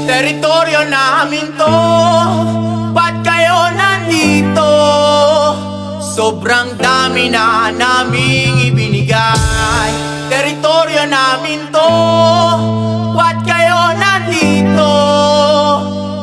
Teritoryo namin to, ba't kayo nandito? Sobrang dami na naming ibinigay. Teritoryo namin to, ba't kayo nandito?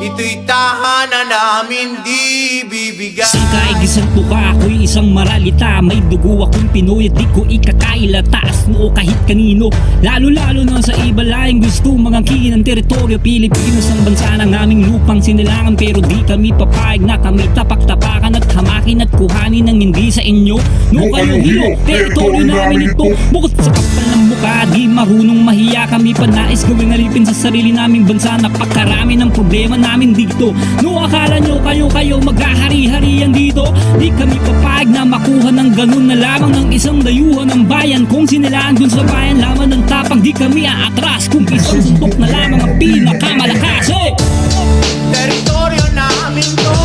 Ito'y tahanan namin, di bibigay. Isang kaigisan ko ka, ako'y isang maralita. May dugo akong Pinoy at di ko ikakaila. Taas noo kahit kanino, lalo-lalo na sa iba laing gusto mangangkin ang teritoryo Pilipinas. Ang bansa ng aming lupang sinilangan, pero di kami papayag na kami tapak-tapakan at hamakin at kuhanin ng hindi sa inyo. No kayo hilo, teritoryo namin ito. Bukod sa kapal ng mukha, di marunong mahiya, kami pa nais gawing alipin sa sarili naming bansa. Napakarami ng problema namin dito. No akala nyo kayo maghahari-harian dito? Di kami papayag na makuha ng ganun na lamang ng isang dayuhan ng bayan. Kung sinilaan dun sa bayan lamang ng tapang, di kami aatras kung isang suntok na lamang ang pinakamalakas. Teritoryo namin to,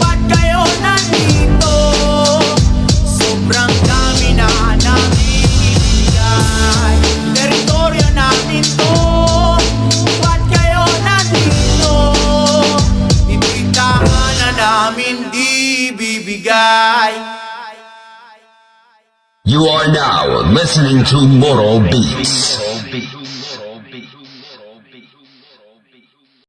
ba't kayo nandito? Sobrang dami na namin ibigay. Teritoryo namin to, ba't kayo nandito? Ito'y tahanan namin, di bibigay. You are now listening to Moral Beats.